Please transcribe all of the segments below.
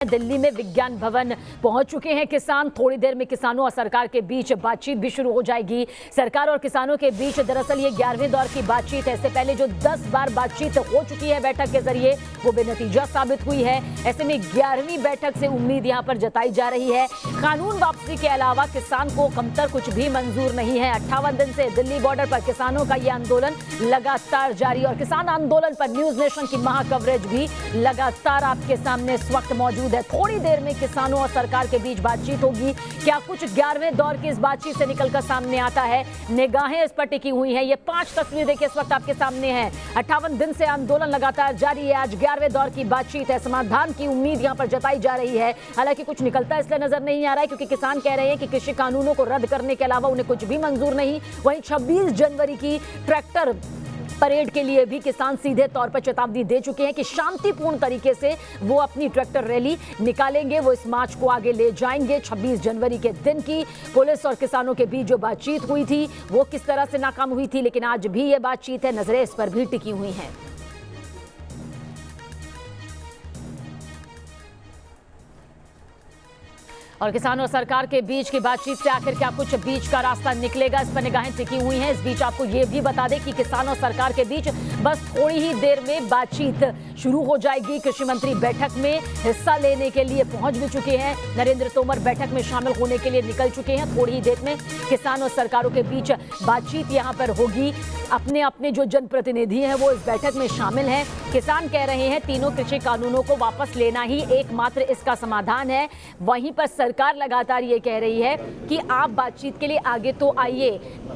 दिल्ली में विज्ञान भवन पहुंच चुके हैं किसान। थोड़ी देर में किसानों और सरकार के बीच बातचीत भी शुरू हो जाएगी। सरकार और किसानों के बीच दरअसल ये 11वें दौर की बातचीत है। इससे पहले जो 10 बार बातचीत हो चुकी है बैठक के जरिए वो बेनतीजा साबित हुई है। ऐसे में 11वीं बैठक से उम्मीद यहां पर जताई जा रही है। कानून वापसी के अलावा किसान को कमतर कुछ भी मंजूर नहीं है। 58 दिन से दिल्ली बॉर्डर पर किसानों का ये आंदोलन लगातार जारी और किसान आंदोलन पर न्यूज नेशन की महा कवरेज भी लगातार आपके सामने इस वक्त मौजूद है। थोड़ी देर में किसानों और सरकार के बीच बातचीत होगी। क्या कुछ 11वें दौर की इस बातचीत से निकलकर सामने आता है? निगाहें इस पर टिकी हुई हैं। ये 5 तस्वीरें देखिए इस वक्त आपके सामने हैं। 58 दिन से आंदोलन लगातार जारी है। आज 11वें दौर की बातचीत है। समाधान की उम्मीद यहां पर जताई जा रही है। हालांकि कुछ निकलता इसलिए नजर नहीं आ रहा है क्योंकि किसान कह रहे हैं कि कृषि कानूनों को रद्द करने के अलावा उन्हें कुछ भी मंजूर नहीं। वहीं 26 जनवरी की ट्रैक्टर परेड के लिए भी किसान सीधे तौर पर चेतावनी दे चुके हैं कि शांतिपूर्ण तरीके से वो अपनी ट्रैक्टर रैली निकालेंगे। वो इस मार्च को आगे ले जाएंगे। 26 जनवरी के दिन की पुलिस और किसानों के बीच जो बातचीत हुई थी वो किस तरह से नाकाम हुई थी, लेकिन आज भी ये बातचीत है, नजरें इस पर भी टिकी हुई हैं। और किसान और सरकार के बीच की बातचीत से आखिर क्या कुछ बीच का रास्ता निकलेगा, इस पर निगाहें टिकी हुई हैं। इस बीच आपको ये भी बता दें कि किसान और सरकार के बीच बस थोड़ी ही देर में बातचीत शुरू हो जाएगी। कृषि मंत्री बैठक में हिस्सा लेने के लिए पहुंच भी चुके हैं। नरेंद्र तोमर बैठक में शामिल होने के लिए निकल चुके हैं। थोड़ी ही देर में किसान और सरकारों के बीच बातचीत यहां पर होगी। अपने अपने जो जनप्रतिनिधि हैं वो इस बैठक में शामिल हैं। किसान कह रहे हैं तीनों कृषि कानूनों को वापस लेना ही एकमात्र इसका समाधान है। वहीं पर सरकार लगातार ये कह रही है कि आप बातचीत के लिए आगे तो आइए।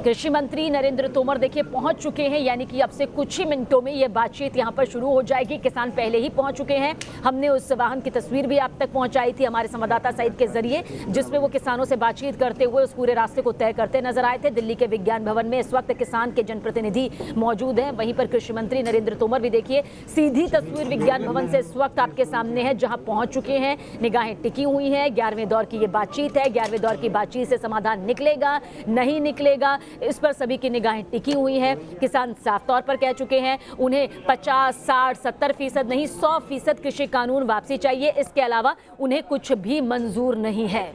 कृषि मंत्री नरेंद्र तोमर देखिए पहुंच चुके हैं, यानी कि अब से कुछ ही मिनटों में ये बातचीत यहां पर शुरू हो जाएगी। किसान पहले ही पहुंच चुके हैं। हमने उस वाहन की तस्वीर भी आप तक पहुंचाई थी हमारे संवाददाता सईद के जरिए, जिसमें वो किसानों से बातचीत करते हुए उस पूरे रास्ते को तय करते नजर आए थे। दिल्ली के विज्ञान भवन में इस वक्त किसान के जनप्रतिनिधि मौजूद हैं। वहीं पर कृषि मंत्री नरेंद्र तोमर भी देखिए सीधी तस्वीर विज्ञान भवन से इस वक्त आपके सामने है, जहां पहुंच चुके हैं। निगाहें टिकी हुई हैं। 11वें दौर की ये बातचीत है। 11वें दौर की बातचीत से समाधान निकलेगा नहीं निकलेगा, इस पर सभी की निगाहें टिकी हुई हैं। किसान साफ तौर पर कह चुके हैं उन्हें 50, 60, 70% नहीं 100% कृषि कानून वापसी चाहिए। इसके अलावा उन्हें कुछ भी मंजूर नहीं है।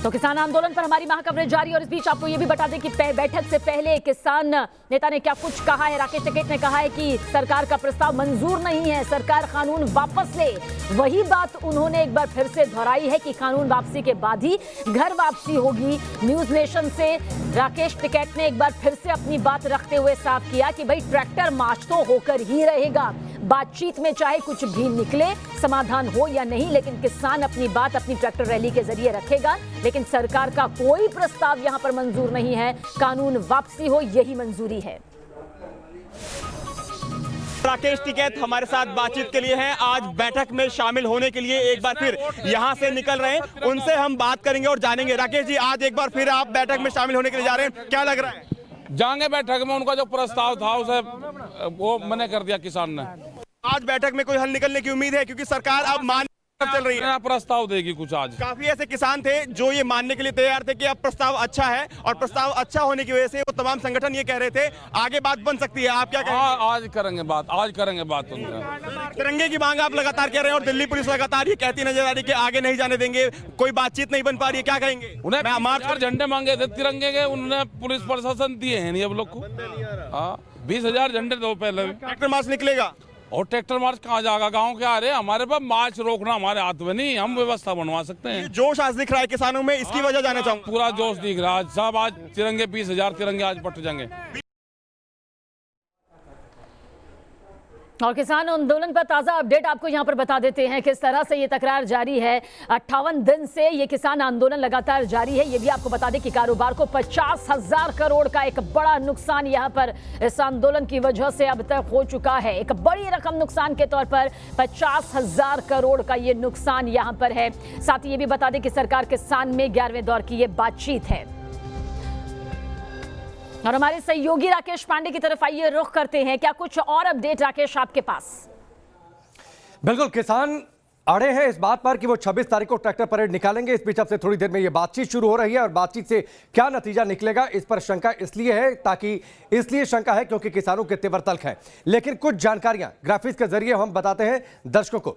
तो किसान आंदोलन पर हमारी महा कवरेज जारी और इस बीच आपको यह भी बता दें कि बैठक से पहले किसान नेता ने क्या कुछ कहा है। राकेश टिकैत ने कहा है कि सरकार का प्रस्ताव मंजूर नहीं है, सरकार कानून वापस ले। वही बात उन्होंने एक बार फिर से दोहराई है कि कानून वापसी के बाद ही घर वापसी होगी। न्यूज नेशन से राकेश टिकैत ने एक बार फिर से अपनी बात रखते हुए साफ किया कि भाई ट्रैक्टर मार्च तो होकर ही रहेगा। बातचीत में चाहे कुछ भी निकले, समाधान हो या नहीं, लेकिन किसान अपनी बात अपनी ट्रैक्टर रैली के जरिए रखेगा। लेकिन सरकार का कोई प्रस्ताव यहां पर मंजूर नहीं है। कानून वापसी हो यही मंजूरी है। राकेश टिकैत हमारे साथ बातचीत के लिए हैं। आज बैठक में शामिल होने के लिए एक बार फिर यहां से निकल रहे हैं। उनसे हम बात करेंगे और जानेंगे। राकेश जी, आज एक बार फिर आप बैठक में शामिल होने के लिए जा रहे हैं, क्या लग रहा है? जाएंगे बैठक में। उनका जो प्रस्ताव था उसे वो मना कर दिया किसान ने। आज बैठक में कोई हल निकलने की उम्मीद है क्योंकि सरकार अब मान चल रही है, प्रस्ताव देगी कुछ। आज काफी ऐसे किसान थे जो ये मानने के लिए तैयार थे कि अब प्रस्ताव अच्छा है और प्रस्ताव अच्छा होने की वजह से वो तमाम संगठन ये कह रहे थे आगे बात बन सकती है। आप क्या कहेंगे? आज करेंगे बात, आज करेंगे बात। तिरंगे की मांग आप लगातार कह रहे हैं और दिल्ली पुलिस लगातार ये कहती नजर आ रही है कि आगे नहीं जाने देंगे, कोई बातचीत नहीं बन पा रही है, क्या कहेंगे? उन्हें मार्च पर झंडे मांगे थे तिरंगे के, उन्होंने पुलिस प्रशासन दिए हैं नहीं अब लोग को। 20,000 झंडे दो पहले। ट्रैक्टर मार्च निकलेगा और ट्रैक्टर मार्च कहाँ जाएगा? गांव के आ रहे हैं हमारे पास, मार्च रोकना हमारे हाथ में नहीं, हम व्यवस्था बनवा सकते हैं। जोश आज दिख रहा है किसानों में, इसकी वजह जानना चाहूंगा। पूरा जोश दिख रहा है सब। आज तिरंगे 20,000 तिरंगे आज पट जाएंगे। और किसान आंदोलन पर ताज़ा अपडेट आपको यहां पर बता देते हैं किस तरह से ये तकरार जारी है। 58 दिन से ये किसान आंदोलन लगातार जारी है। ये भी आपको बता दें कि कारोबार को 50,000 करोड़ का एक बड़ा नुकसान यहां पर इस आंदोलन की वजह से अब तक हो चुका है। एक बड़ी रकम नुकसान के तौर पर 50,000 करोड़ का ये नुकसान यहां पर है। साथ ही ये भी बता दें कि सरकार किसान में 11वें दौर की ये बातचीत है। और हमारे सहयोगी राकेश पांडे की तरफ आइए रुख करते हैं। क्या कुछ और अपडेट राकेश आपके पास? बिल्कुल, किसान अड़े हैं इस बात पर कि वो 26 तारीख को ट्रैक्टर परेड निकालेंगे। इस बीच अब से थोड़ी देर में ये बातचीत शुरू हो रही है और बातचीत से क्या नतीजा निकलेगा इस पर शंका इसलिए शंका है क्योंकि किसानों के तेवर तल्ख हैं। लेकिन कुछ जानकारियां ग्राफिक्स के जरिए हम बताते हैं दर्शकों को।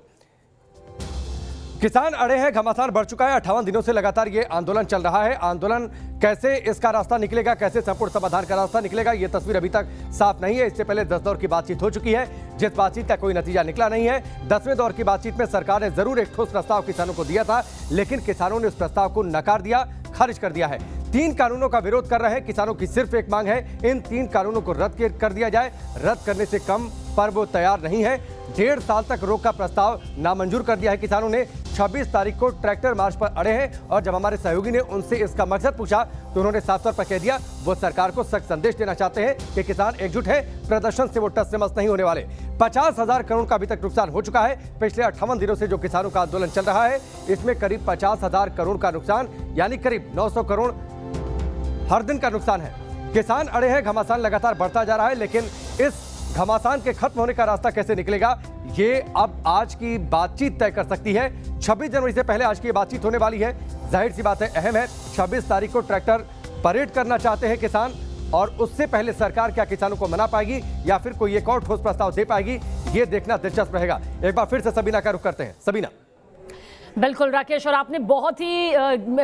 किसान अड़े हैं, घमासान बढ़ चुका है। 58 दिनों से लगातार ये आंदोलन चल रहा है। आंदोलन कैसे इसका रास्ता निकलेगा, कैसे संपूर्ण समाधान का रास्ता निकलेगा, ये तस्वीर अभी तक साफ नहीं है। इससे पहले 10 दौर की बातचीत हो चुकी है, जिस बातचीत का कोई नतीजा निकला नहीं है। 10वें दौर की बातचीत में सरकार ने जरूर एक ठोस प्रस्ताव किसानों को दिया था, लेकिन किसानों ने उस प्रस्ताव को नकार दिया, खारिज कर दिया है। 3 कानूनों का विरोध कर रहे हैं किसानों की सिर्फ एक मांग है, इन 3 कानूनों को रद्द कर दिया जाए। रद्द करने से कम पर वो तैयार नहीं है। 1.5 साल तक रोक का प्रस्ताव नामंजूर कर दिया है किसानों ने। 26 तारीख को ट्रैक्टर मार्च पर अड़े हैं और जब हमारे सहयोगी ने उनसे इसका मकसद पूछा तो उन्होंने साफ तौर पर कह दिया वो सरकार को सख्त संदेश देना चाहते हैं कि किसान एकजुट है, प्रदर्शन से वो टस से मस नहीं होने वाले। 50,000 करोड़ का अभी तक नुकसान हो चुका है। पिछले 58 दिनों से जो किसानों का आंदोलन चल रहा है इसमें करीब 50,000 करोड़ का नुकसान यानी करीब 900 करोड़ हर दिन का नुकसान है। किसान अड़े हैं, घमासान लगातार बढ़ता जा रहा है, लेकिन इस घमासान के खत्म होने का रास्ता कैसे निकलेगा ये अब आज की बातचीत तय कर सकती है। 26 जनवरी से पहले आज की बातचीत होने वाली है। जाहिर सी बात है, अहम है। 26 तारीख को ट्रैक्टर परेड करना चाहते हैं किसान और उससे पहले सरकार क्या किसानों को मना पाएगी या फिर कोई एक और ठोस प्रस्ताव दे पाएगी, ये देखना दिलचस्प रहेगा। एक बार फिर से सबीना का रुख करते हैं। सबीना। बिल्कुल राकेश, और आपने बहुत ही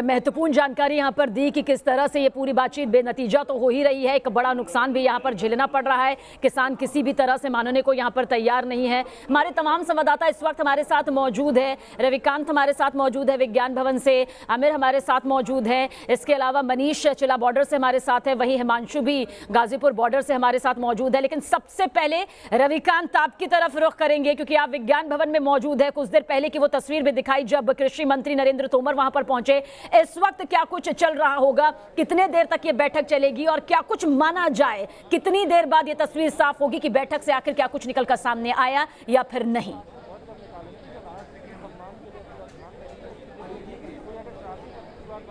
महत्वपूर्ण जानकारी यहाँ पर दी कि किस तरह से ये पूरी बातचीत बेनतीजा तो हो ही रही है। एक बड़ा नुकसान भी यहाँ पर झेलना पड़ रहा है। किसान किसी भी तरह से मानने को यहाँ पर तैयार नहीं है। हमारे तमाम संवाददाता इस वक्त हमारे साथ मौजूद है। रविकांत हमारे साथ मौजूद है विज्ञान भवन से, आमिर हमारे साथ मौजूद है, इसके अलावा मनीष चिला बॉर्डर से हमारे साथ है, वहीं हिमांशु भी गाजीपुर बॉर्डर से हमारे साथ मौजूद है। लेकिन सबसे पहले रविकांत आपकी तरफ रुख करेंगे क्योंकि आप विज्ञान भवन में मौजूद है। कुछ देर पहले की वो तस्वीर भी दिखाई जब कृषि मंत्री नरेंद्र तोमर वहां पर पहुंचे। इस वक्त क्या कुछ चल रहा होगा, कितने देर तक ये बैठक चलेगी और क्या कुछ माना जाए, कितनी देर बाद ये तस्वीर साफ होगी कि बैठक से आखिर क्या कुछ निकलकर सामने आया या फिर नहीं?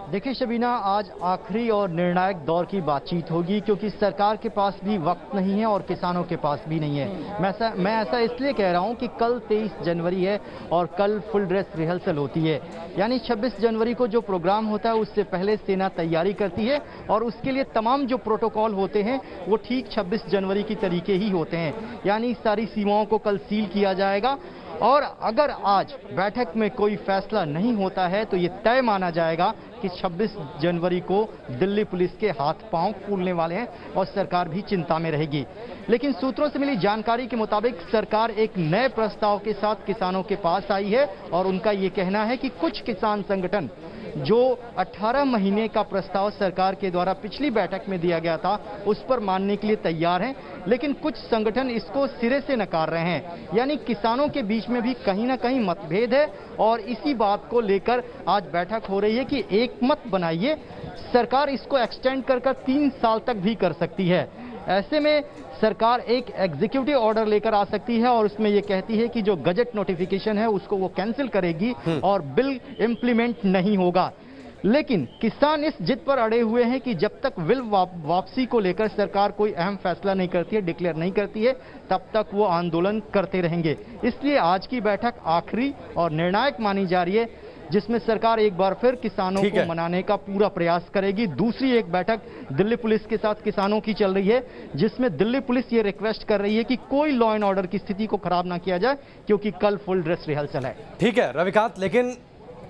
देखिए शबीना, आज आखिरी और निर्णायक दौर की बातचीत होगी क्योंकि सरकार के पास भी वक्त नहीं है और किसानों के पास भी नहीं है। मैं ऐसा इसलिए कह रहा हूं कि कल 23 जनवरी है और कल फुल ड्रेस रिहर्सल होती है। यानी 26 जनवरी को जो प्रोग्राम होता है उससे पहले सेना तैयारी करती है और उसके लिए तमाम जो प्रोटोकॉल होते हैं वो ठीक 26 जनवरी की तरीके ही होते हैं। यानी सारी सीमाओं को कल सील किया जाएगा और अगर आज बैठक में कोई फैसला नहीं होता है तो ये तय माना जाएगा कि 26 जनवरी को दिल्ली पुलिस के हाथ पांव फूलने वाले हैं और सरकार भी चिंता में रहेगी। लेकिन सूत्रों से मिली जानकारी के मुताबिक सरकार एक नए प्रस्ताव के साथ किसानों के पास आई है और उनका ये कहना है कि कुछ किसान संगठन जो 18 महीने का प्रस्ताव सरकार के द्वारा पिछली बैठक में दिया गया था उस पर मानने के लिए तैयार हैं, लेकिन कुछ संगठन इसको सिरे से नकार रहे हैं। यानी किसानों के बीच में भी कहीं ना कहीं मतभेद है और इसी बात को लेकर आज बैठक हो रही है कि एक मत बनाइए, सरकार इसको एक्सटेंड कर 3 साल तक भी कर सकती है। ऐसे में सरकार एक एग्जीक्यूटिव ऑर्डर लेकर आ सकती है और उसमें यह कहती है कि जो गजट नोटिफिकेशन है उसको वो कैंसिल करेगी और बिल इंप्लीमेंट नहीं होगा। लेकिन किसान इस जिद पर अड़े हुए हैं कि जब तक बिल वापसी को लेकर सरकार कोई अहम फैसला नहीं करती है, डिक्लेयर नहीं करती है, तब तक वो आंदोलन करते रहेंगे। इसलिए आज की बैठक आखिरी और निर्णायक मानी जा रही है जिसमें सरकार एक बार फिर किसानों को मनाने का पूरा प्रयास करेगी। दूसरी एक बैठक दिल्ली पुलिस के साथ किसानों की चल रही है जिसमें दिल्ली पुलिस ये रिक्वेस्ट कर रही है कि कोई लॉ एंड ऑर्डर की स्थिति को खराब ना किया जाए क्योंकि कल फुल ड्रेस रिहर्सल है। ठीक है रविकांत, लेकिन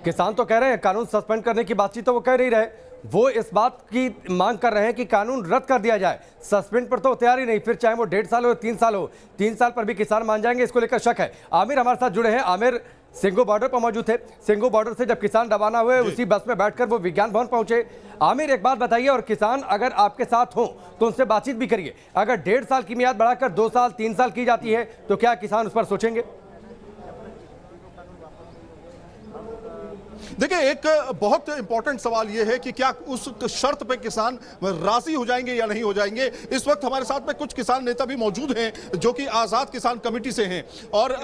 किसान तो कह रहे हैं कानून सस्पेंड करने की बातचीत तो वो कह नहीं रहे, वो इस बात की मांग कर रहे हैं कि कानून रद्द कर दिया जाए। सस्पेंड पर तो तैयार ही नहीं, फिर चाहे वो 1.5 साल हो 3 साल हो, 3 साल पर भी किसान मान जाएंगे, इसको लेकर शक है। आमिर हमारे साथ जुड़े हैं। आमिर सिंगू बॉर्डर पर मौजूद थे, सिंगू बॉर्डर से जब किसान रवाना हुए उसी बस में बैठकर वो विज्ञान भवन पहुंचे। आमिर एक बात बताइए, और किसान अगर आपके साथ हो तो उनसे बातचीत भी करिए, अगर 1.5 साल की मियाद बढ़ाकर 2 साल 3 साल की जाती है तो क्या किसान उस पर सोचेंगे? देखिए, एक बहुत इंपॉर्टेंट सवाल यह है कि क्या उस शर्त पे किसान राजी हो जाएंगे या नहीं हो जाएंगे। इस वक्त हमारे साथ में कुछ किसान नेता भी मौजूद हैं जो कि आजाद किसान कमेटी से हैं और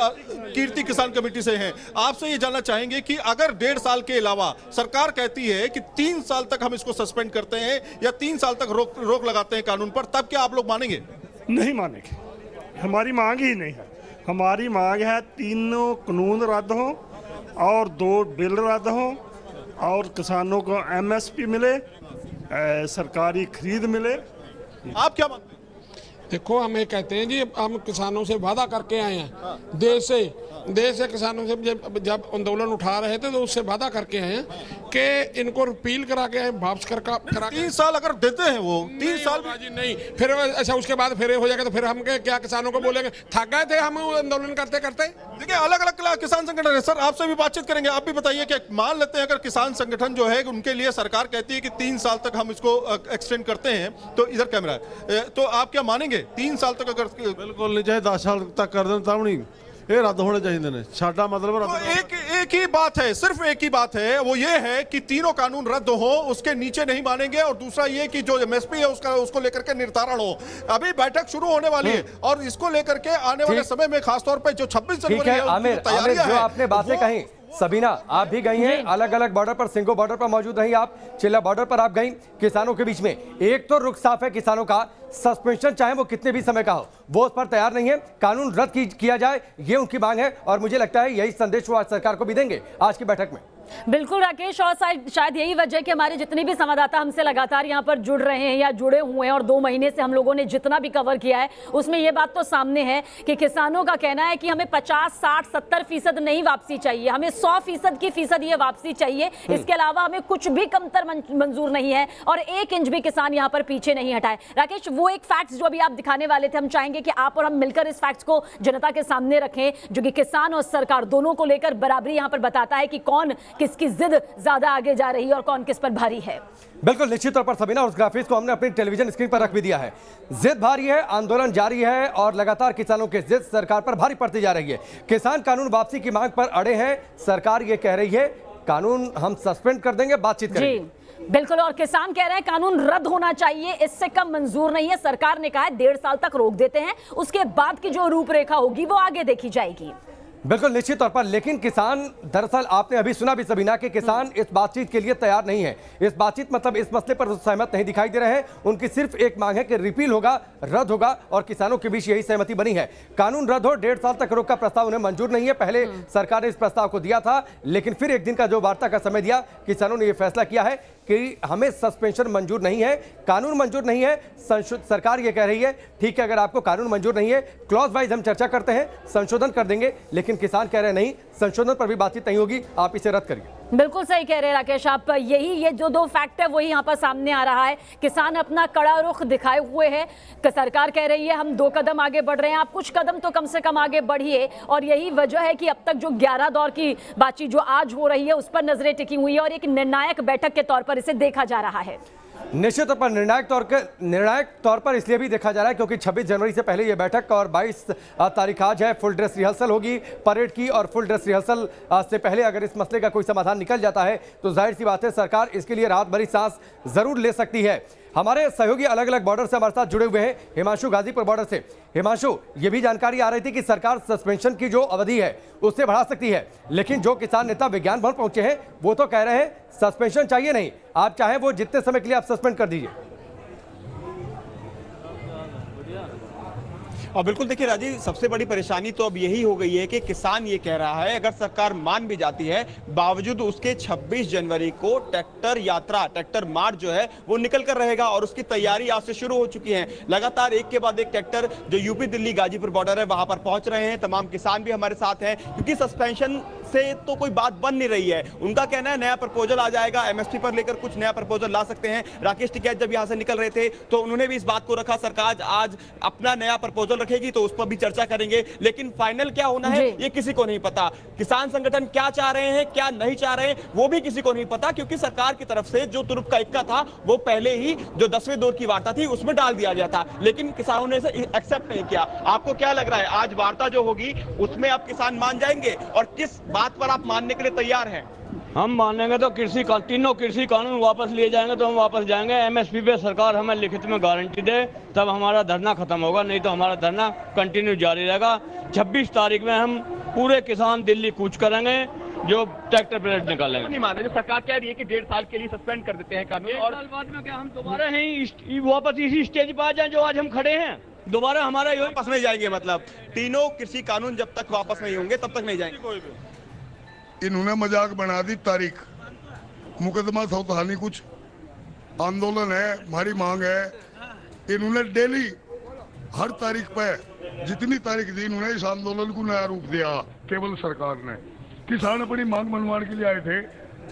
कीर्ति किसान कमेटी से हैं। आपसे ये जानना चाहेंगे कि अगर 1.5 साल के अलावा सरकार कहती है कि 3 साल तक हम इसको सस्पेंड करते हैं या 3 साल तक रोक लगाते हैं कानून पर, तब क्या आप लोग मानेंगे? नहीं मानेंगे, हमारी मांग ही नहीं है। हमारी मांग है तीनों कानून रद्द हो और 2 बिल रद्द हों और किसानों को MSP मिले, सरकारी खरीद मिले। आप क्या मानते हैं? देखो, हम ये कहते हैं जी, हम किसानों से वादा करके आए हैं, देश से किसानों से जब आंदोलन उठा रहे थे तो उससे वादा करके आए हैं कि इनको रिपील करा के वापस करा 3 साल अगर देते हैं वो 3 साल जी नहीं, फिर अच्छा उसके बाद फिर हो जाएगा तो फिर हम क्या किसानों को बोलेंगे? थक गए थे हम आंदोलन करते करते। देखिए, अलग अलग किसान संगठन है सर, आपसे भी बातचीत करेंगे। आप भी बताइए कि मान लेते हैं अगर किसान संगठन जो है उनके लिए सरकार कहती है कि 3 साल तक हम इसको एक्सटेंड करते हैं, तो इधर कैमरा है, तो आप क्या मानेंगे? 3 साल तक अगर बिल्कुल नहीं, चाहे 10 साल तक कर दें तब नहीं, ये रद्द होने चाहिए ने। साडा मतलब तो एक ही बात है, सिर्फ एक ही बात है, वो ये है कि तीनों कानून रद्द हो, उसके नीचे नहीं मानेंगे। और दूसरा ये कि जो MSP है उसको लेकर के निर्धारण हो। अभी बैठक शुरू होने वाली है और इसको लेकर के आने वाले समय में खासतौर पे जो 26 जनवरी है आमिर, जो आपने बातें कही, सबीना आप भी गई हैं, अलग अलग बॉर्डर पर, सिंगो बॉर्डर पर मौजूद रही आप, चिल्ला बॉर्डर पर आप गई, किसानों के बीच में एक तो रुख साफ है किसानों का, सस्पेंशन चाहे वो कितने भी समय का हो वो उस पर तैयार नहीं है, कानून रद्द किया जाए ये उनकी मांग है। और मुझे लगता है यही संदेश वो आज सरकार को भी देंगे आज की बैठक में। बिल्कुल राकेश, और शायद यही वजह है कि हमारे जितने भी संवाददाता हमसे लगातार यहाँ पर जुड़ रहे हैं या जुड़े हुए हैं, और 2 महीने से हम लोगों ने जितना भी कवर किया है उसमें ये बात तो सामने है कि किसानों का कहना है कि हमें 50, 60, 70% नहीं वापसी चाहिए, हमें 100% की फीसद ये वापसी चाहिए। इसके अलावा हमें कुछ भी कमतर मंजूर नहीं है और 1 इंच भी किसान यहाँ पर पीछे नहीं हटाए। राकेश, वो एक फैक्ट्स जो अभी आप दिखाने वाले थे, हम चाहेंगे कि आप और हम मिलकर इस फैक्ट्स को जनता के सामने रखें, जो कि किसान और सरकार दोनों को लेकर बराबरी यहाँ पर बताता है कि कौन किसकी जिद ज्यादा आगे जा रही है और कौन किस पर भारी है। बिल्कुल निश्चित तौर पर सबीना, उस ग्राफिक्स को हमने अपनी टेलीविजन स्क्रीन पर रख भी दिया है। जिद भारी है, आंदोलन जारी है और लगातार किसानों की जिद सरकार पर भारी पड़ती जा रही है। किसान कानून वापसी की मांग पर अड़े हैं, सरकार ये कह रही है कानून हम सस्पेंड कर देंगे, बातचीत करेंगे। बिल्कुल, और किसान कह रहे हैं कानून रद्द होना चाहिए, इससे कम मंजूर नहीं है। सरकार ने कहा है 1.5 साल तक रोक देते हैं, उसके बाद की जो रूपरेखा होगी वो आगे देखी जाएगी। बिल्कुल निश्चित तौर पर, लेकिन किसान दरअसल आपने अभी सुना भी सबीना कि किसान इस बातचीत के लिए तैयार नहीं है। इस बातचीत मतलब इस मसले पर सहमत नहीं दिखाई दे रहे हैं। उनकी सिर्फ एक मांग है कि रिपील होगा, रद्द होगा, और किसानों के बीच यही सहमति बनी है। कानून रद्द हो, 1.5 साल तक रोक का प्रस्ताव उन्हें मंजूर नहीं है। पहले सरकार ने इस प्रस्ताव को दिया था, लेकिन फिर 1 दिन का जो वार्ता का समय दिया, किसानों ने यह फैसला किया है कि हमें सस्पेंशन मंजूर नहीं है, कानून मंजूर नहीं है। सरकार ये कह रही है ठीक है, अगर आपको कानून मंजूर नहीं है, क्लॉज वाइज हम चर्चा करते हैं, संशोधन कर देंगे, लेकिन किसान कह रहे हैं नहीं, संशोधन पर भी बातचीत नहीं होगी, आप इसे रद्द करिए। बिल्कुल सही कह रहे हैं राकेश आप, ये जो 2 फैक्ट है वही यहाँ पर सामने आ रहा है। किसान अपना कड़ा रुख दिखाए हुए है, सरकार कह रही है हम 2 कदम आगे बढ़ रहे हैं, आप कुछ कदम तो कम से कम आगे बढ़िए। और यही वजह है कि अब तक जो 11 दौर की बातचीत जो आज हो रही है उस पर नजरें टिकी हुई है और एक निर्णायक बैठक के तौर पर इसे देखा जा रहा है। निश्चित तौर पर निर्णायक तौर पर इसलिए भी देखा जा रहा है क्योंकि 26 जनवरी से पहले यह बैठक और 22 तारीख आज है, फुल ड्रेस रिहर्सल होगी परेड की, और फुल ड्रेस रिहर्सल से पहले अगर इस मसले का कोई समाधान निकल जाता है तो जाहिर सी बात है सरकार इसके लिए राहत भरी सांस जरूर ले सकती है। हमारे सहयोगी अलग अलग बॉर्डर से हमारे साथ जुड़े हुए हैं। हिमांशु गाजीपुर बॉर्डर से, हिमांशु, ये भी जानकारी आ रही थी कि सरकार सस्पेंशन की जो अवधि है उससे बढ़ा सकती है, लेकिन जो किसान नेता विज्ञान भवन पहुंचे हैं वो तो कह रहे हैं सस्पेंशन चाहिए नहीं, आप चाहें वो जितने समय के लिए आप सस्पेंड कर दीजिए। और बिल्कुल देखिए राजीव, सबसे बड़ी परेशानी तो अब यही हो गई है कि किसान ये कह रहा है, अगर सरकार मान भी जाती है, बावजूद उसके 26 जनवरी को ट्रैक्टर यात्रा, ट्रैक्टर मार्च जो है वो निकल कर रहेगा और उसकी तैयारी आज से शुरू हो चुकी है। लगातार एक के बाद एक ट्रैक्टर जो यूपी दिल्ली गाजीपुर बॉर्डर है वहां पर पहुंच रहे हैं। तमाम किसान भी हमारे साथ हैं, क्योंकि सस्पेंशन से तो कोई बात बन नहीं रही है। उनका कहना है नया प्रपोजल आ जाएगा, MSP पर लेकर कुछ नया प्रपोजल ला सकते हैं। राकेश टिकैत जब यहां से निकल रहे थे तो उन्होंने भी इस बात को रखा, सरकार आज अपना नया प्रपोजल रखेगी तो उस पर भी चर्चा करेंगे, लेकिन फाइनल क्या होना है ये किसी को नहीं पता। किसान संगठन क्या चाह रहे हैं, क्या नहीं चाह रहे हैं, वो भी किसी को नहीं पता, क्योंकि सरकार की तरफ से जो तुरुप का इक्का था वो पहले ही जो 10वें दौर की वार्ता थी उसमें डाल दिया गया था, लेकिन किसानों ने इसे एक्सेप्ट नहीं किया। आपको क्या लग रहा है, आज वार्ता जो होगी उसमें आप किसान मान जाएंगे और किस बात पर आप मानने के लिए तैयार हैं? हम मानेंगे तो तीनों कृषि कानून वापस लिए जाएंगे तो हम वापस जाएंगे। MSP पे सरकार हमें लिखित में गारंटी दे तब हमारा धरना खत्म होगा, नहीं तो हमारा धरना कंटिन्यू जारी रहेगा। 26 तारीख में हम पूरे किसान दिल्ली कूच करेंगे, जो ट्रैक्टर परेड निकालेंगे। नहीं माने, जो सरकार कह रही है कि 1.5 साल के लिए सस्पेंड कर देते हैं कानून, और साल बाद में क्या हम दोबारा वापस इसी स्टेज पर आ जाए जो आज हम खड़े हैं, दोबारा हमारा वापस नहीं जाएंगे। मतलब तीनों कृषि कानून जब तक वापस नहीं होंगे तब तक नहीं जाएंगे। इन्होंने मजाक बना दी तारीख, मुकदमा सौतहानी कुछ आंदोलन है, हमारी मांग है। इन्होंने डेली हर तारीख पे जितनी तारीख दी इन्होंने इस आंदोलन को नया रूप दिया। केवल सरकार ने किसान अपनी मांग मनवाने के लिए आए थे,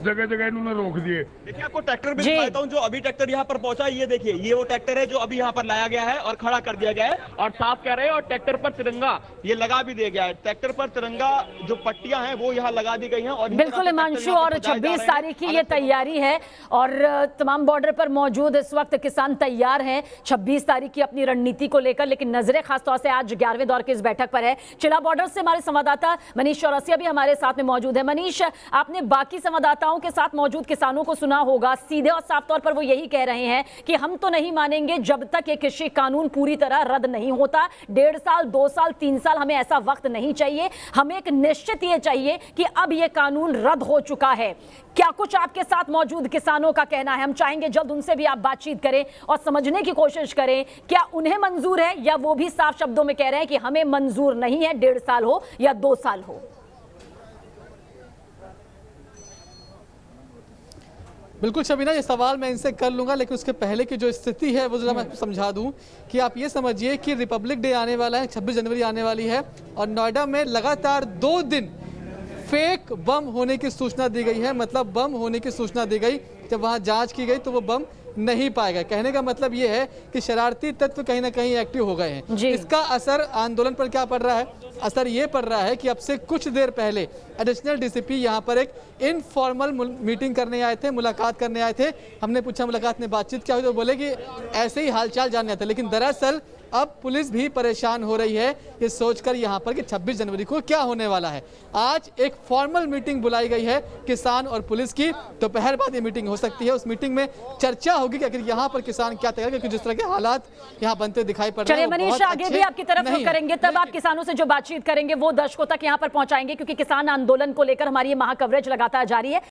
जगह जगह इन्होंने रोक दिए। देखिए आपको ट्रैक्टर भी दिखाता हूं, जो अभी ट्रैक्टर यहाँ पर पहुंचा, ये देखिए, ये वो ट्रैक्टर है जो अभी यहाँ पर लाया गया है और खड़ा कर दिया गया है और साफ कह रहे हैं, और ट्रैक्टर पर तिरंगा ये लगा भी दिया गया है। ट्रैक्टर पर तिरंगा जो पट्टियां हैं वो यहाँ लगा दी गई हैं। और बिल्कुल हिमांशु, और 26 तारीख की ये तैयारी है और तमाम बॉर्डर पर मौजूद इस वक्त किसान तैयार हैं 26 तारीख की अपनी रणनीति को लेकर। लेकिन नजरें खासतौर से आज 11वें दौर की इस बैठक पर है। चिला बॉर्डर से हमारे संवाददाता मनीष चौरसिया भी हमारे साथ में मौजूद है। मनीष, आपने बाकी संवाददाताओं के साथ मौजूद किसानों को सुना होगा, सीधे और साफ तौर पर वो यही कह रहे हैं कि हम तो नहीं मानेंगे जब तक ये कृषि कानून पूरी तरह रद्द नहीं होता। 1.5 साल, 2 साल, 3 साल हमें ऐसा वक्त नहीं चाहिए, हमें एक निश्चित ये चाहिए कि अब ये कानून रद्द हो चुका है। क्या कुछ आपके साथ मौजूद किसानों का कहना है? हम चाहेंगे जल्द उनसे भी आप बातचीत करें और समझने की कोशिश करें क्या उन्हें मंजूर है, या वो भी साफ शब्दों में कह रहे हैं कि हमें मंजूर नहीं है, 1.5 साल हो या 2 साल हो। बिल्कुल शबीना, ये सवाल मैं इनसे कर लूंगा, लेकिन उसके पहले की जो स्थिति है वो जरा मैं समझा दूं कि आप ये समझिए कि रिपब्लिक डे आने वाला है, 26 जनवरी आने वाली है और नोएडा में लगातार 2 दिन फेक बम होने की सूचना दी गई है। मतलब बम होने की सूचना दी गई, जब वहां जांच की गई तो वो बम नहीं पाया गया। कहने का मतलब ये है कि शरारती तत्व कहीं ना कहीं एक्टिव हो गए हैं। इसका असर आंदोलन पर क्या पड़ रहा है? असर ये पड़ रहा है कि अब से कुछ देर पहले एडिशनल डीसीपी यहाँ पर एक इनफॉर्मल मीटिंग करने आए थे, मुलाकात करने आए थे। हमने पूछा मुलाकात में बातचीत क्या हुई, तो बोले कि ऐसे ही हालचाल जानने आते। लेकिन दरअसल अब पुलिस भी परेशान हो रही है ये सोचकर यहाँ पर कि 26 जनवरी को क्या होने वाला है। आज एक फॉर्मल मीटिंग बुलाई गई है किसान और पुलिस की, दोपहर बाद ये मीटिंग हो सकती है। उस मीटिंग में चर्चा होगी कि आखिर यहाँ पर किसान क्या तैयार, क्योंकि जिस तरह के हालात यहाँ बनते दिखाई पड़ रहे हैं। चलिए मनीष, आगे भी आपकी तरफ रुख करेंगे, तब आप किसानों से जो बातचीत करेंगे वो दर्शकों तक यहाँ पर पहुंचाएंगे, क्योंकि किसान आंदोलन को लेकर हमारी ये महा कवरेज लगातार जारी है।